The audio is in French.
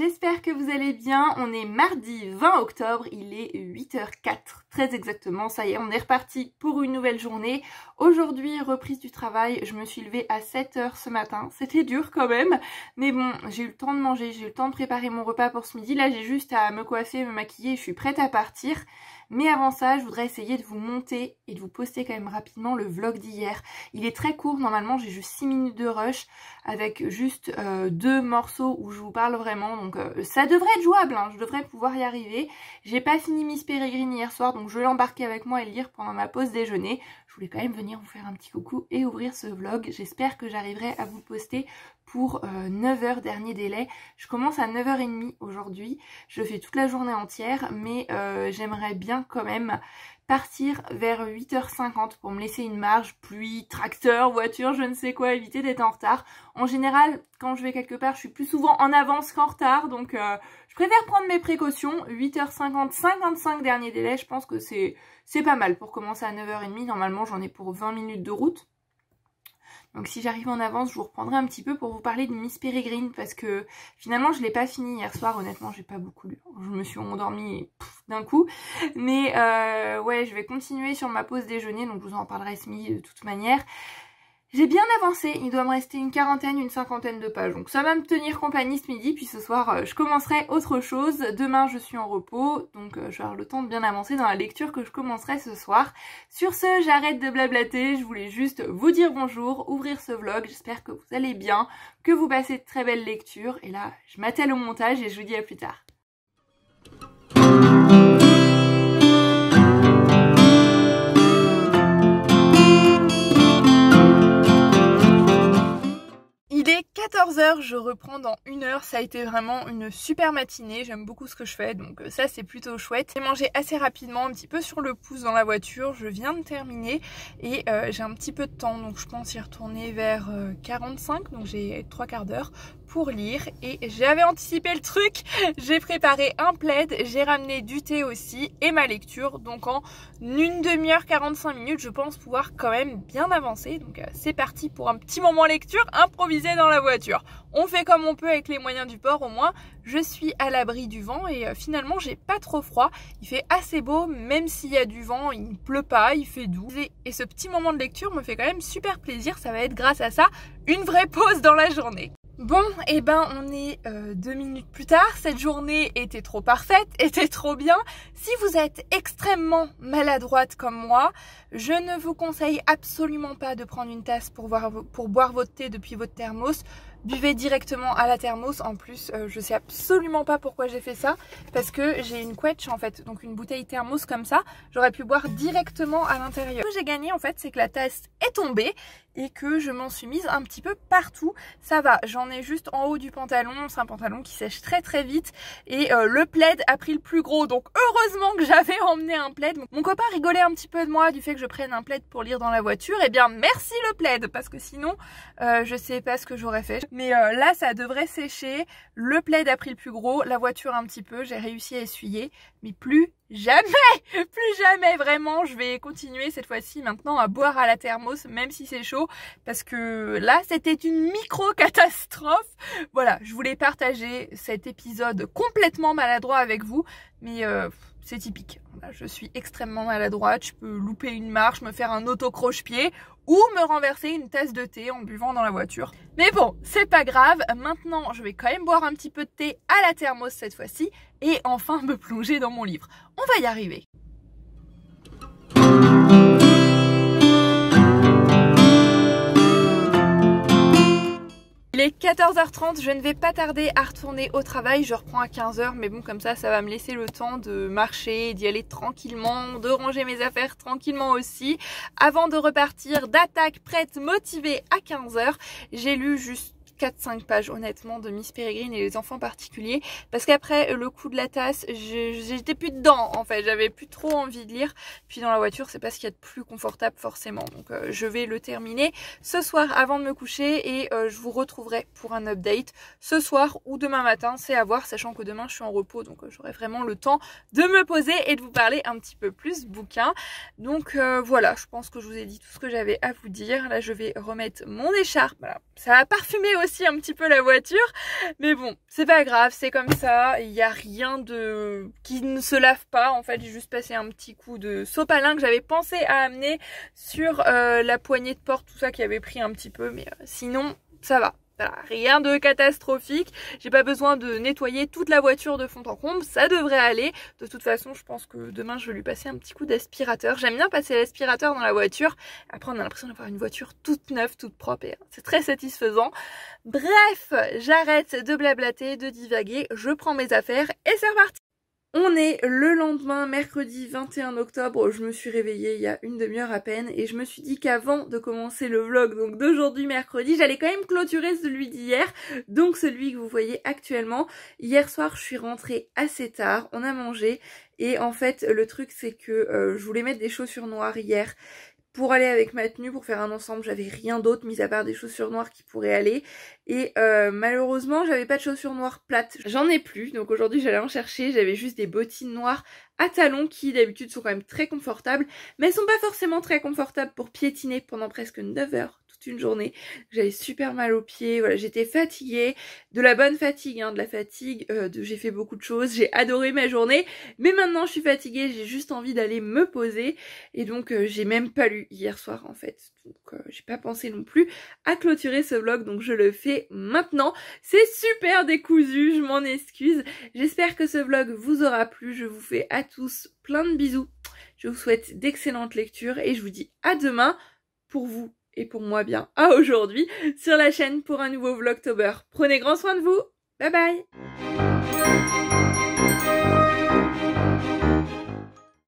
j'espère que vous allez bien. On est mardi 20 octobre, il est 8h04, très exactement. Ça y est, on est reparti pour une nouvelle journée. Aujourd'hui, reprise du travail, je me suis levée à 7h ce matin. C'était dur quand même, mais bon, j'ai eu le temps de manger, j'ai eu le temps de préparer mon repas pour ce midi. Là, j'ai juste à me coiffer, me maquiller, je suis prête à partir. Mais avant ça, je voudrais essayer de vous monter et de vous poster quand même rapidement le vlog d'hier. Il est très court, normalement j'ai juste 6 minutes de rush avec juste 2 morceaux où je vous parle vraiment. Donc ça devrait être jouable, hein, je devrais pouvoir y arriver. J'ai pas fini Miss Peregrine hier soir, donc je vais l'embarquer avec moi et lire pendant ma pause déjeuner. Je voulais quand même venir vous faire un petit coucou et ouvrir ce vlog. J'espère que j'arriverai à vous le poster pour 9h dernier délai. Je commence à 9h30 aujourd'hui. Je fais toute la journée entière, mais j'aimerais bien quand même partir vers 8h50 pour me laisser une marge, pluie, tracteur, voiture, je ne sais quoi, éviter d'être en retard. En général, quand je vais quelque part, je suis plus souvent en avance qu'en retard, donc je préfère prendre mes précautions. 8h50, 55 dernier délai, je pense que c'est pas mal pour commencer à 9h30. Normalement, j'en ai pour 20 minutes de route. Donc si j'arrive en avance, je vous reprendrai un petit peu pour vous parler de Miss Peregrine parce que finalement je l'ai pas fini hier soir, honnêtement j'ai pas beaucoup lu. Je me suis endormie d'un coup. Mais ouais, je vais continuer sur ma pause déjeuner, donc je vous en parlerai ce midi de toute manière. J'ai bien avancé, il doit me rester une quarantaine, une cinquantaine de pages. Donc ça va me tenir compagnie ce midi, puis ce soir je commencerai autre chose. Demain je suis en repos, donc je vais avoir le temps de bien avancer dans la lecture que je commencerai ce soir. Sur ce, j'arrête de blablater, je voulais juste vous dire bonjour, ouvrir ce vlog. J'espère que vous allez bien, que vous passez de très belles lectures. Et là, je m'attelle au montage et je vous dis à plus tard. Il est 14h, je reprends dans 1 heure, ça a été vraiment une super matinée, j'aime beaucoup ce que je fais, donc ça c'est plutôt chouette. J'ai mangé assez rapidement, un petit peu sur le pouce dans la voiture, je viens de terminer et j'ai un petit peu de temps, donc je pense y retourner vers 45, donc j'ai 3 quarts d'heure pour lire. Et j'avais anticipé le truc, j'ai préparé un plaid, j'ai ramené du thé aussi et ma lecture, donc en une demi-heure, 45 minutes, je pense pouvoir quand même bien avancer. Donc c'est parti pour un petit moment lecture improvisé dans la voiture. On fait comme on peut avec les moyens du bord, au moins je suis à l'abri du vent et finalement j'ai pas trop froid, il fait assez beau même s'il y a du vent, il ne pleut pas, il fait doux. Et ce petit moment de lecture me fait quand même super plaisir, ça va être grâce à ça une vraie pause dans la journée. Bon, et ben on est 2 minutes plus tard, cette journée était trop parfaite, était trop bien. Si vous êtes extrêmement maladroite comme moi, je ne vous conseille absolument pas de prendre une tasse pour boire votre thé depuis votre thermos. Buvez directement à la thermos. En plus, je sais absolument pas pourquoi j'ai fait ça, parce que j'ai une quetch en fait, donc une bouteille thermos comme ça, j'aurais pu boire directement à l'intérieur. Ce que j'ai gagné en fait, c'est que la tasse est tombée et que je m'en suis mise un petit peu partout. Ça va, j'en ai juste en haut du pantalon, c'est un pantalon qui sèche très très vite et le plaid a pris le plus gros, donc heureusement que j'avais emmené un plaid. Mon copain rigolait un petit peu de moi du fait que je prenne un plaid pour lire dans la voiture. Et bien merci le plaid, parce que sinon je sais pas ce que j'aurais fait. Mais là ça devrait sécher, le plaid a pris le plus gros, la voiture un petit peu, j'ai réussi à essuyer, mais plus jamais vraiment. Je vais continuer cette fois-ci maintenant à boire à la thermos même si c'est chaud, parce que là c'était une micro catastrophe. Voilà, je voulais partager cet épisode complètement maladroit avec vous, mais c'est typique. Là, je suis extrêmement maladroite, je peux louper une marche, me faire un auto-croche-pied ou me renverser une tasse de thé en buvant dans la voiture. Mais bon, c'est pas grave, maintenant je vais quand même boire un petit peu de thé à la thermos cette fois-ci et enfin me plonger dans mon livre. On va y arriver. Il est 14h30, je ne vais pas tarder à retourner au travail, je reprends à 15h, mais bon comme ça va me laisser le temps de marcher, d'y aller tranquillement, de ranger mes affaires tranquillement aussi, avant de repartir d'attaque, prête, motivée à 15h. J'ai lu juste 4-5 pages honnêtement de Miss Peregrine et les enfants particuliers, parce qu'après le coup de la tasse j'étais plus dedans en fait, j'avais plus trop envie de lire, puis dans la voiture c'est pas ce qu'il y a de plus confortable forcément, donc je vais le terminer ce soir avant de me coucher et je vous retrouverai pour un update ce soir ou demain matin, c'est à voir, sachant que demain je suis en repos, donc j'aurai vraiment le temps de me poser et de vous parler un petit peu plus bouquin. Donc voilà, je pense que je vous ai dit tout ce que j'avais à vous dire. Là je vais remettre mon écharpe, voilà. Ça va parfumer aussi aussi un petit peu la voiture. Mais bon, c'est pas grave, c'est comme ça. Il n'y a rien de qui ne se lave pas. En fait, j'ai juste passé un petit coup de sopalin que j'avais pensé à amener sur la poignée de porte, tout ça qui avait pris un petit peu. Mais sinon, ça va. Voilà, rien de catastrophique, j'ai pas besoin de nettoyer toute la voiture de fond en comble, ça devrait aller. De toute façon, je pense que demain je vais lui passer un petit coup d'aspirateur. J'aime bien passer l'aspirateur dans la voiture, après on a l'impression d'avoir une voiture toute neuve, toute propre et c'est très satisfaisant. Bref, j'arrête de blablater, de divaguer, je prends mes affaires et c'est reparti. On est le lendemain, mercredi 21 octobre, je me suis réveillée il y a une demi-heure à peine et je me suis dit qu'avant de commencer le vlog donc d'aujourd'hui mercredi, j'allais quand même clôturer celui d'hier, donc celui que vous voyez actuellement. Hier soir, je suis rentrée assez tard, on a mangé et en fait le truc c'est que je voulais mettre des chaussures noires hier pour aller avec ma tenue, pour faire un ensemble. J'avais rien d'autre mis à part des chaussures noires qui pourraient aller et malheureusement j'avais pas de chaussures noires plates, j'en ai plus, donc aujourd'hui j'allais en chercher. J'avais juste des bottines noires à talons qui d'habitude sont quand même très confortables, mais elles sont pas forcément très confortables pour piétiner pendant presque 9 heures toute une journée. J'avais super mal aux pieds, voilà, j'étais fatiguée, de la bonne fatigue, hein, de la fatigue, j'ai fait beaucoup de choses, j'ai adoré ma journée, mais maintenant je suis fatiguée, j'ai juste envie d'aller me poser et donc j'ai même pas lu hier soir en fait, donc j'ai pas pensé non plus à clôturer ce vlog, donc je le fais maintenant. C'est super décousu, je m'en excuse. J'espère que ce vlog vous aura plu, je vous fais à tous plein de bisous, je vous souhaite d'excellentes lectures et je vous dis à demain pour vous et pour moi bien à aujourd'hui sur la chaîne pour un nouveau vlogtober. Prenez grand soin de vous, bye bye.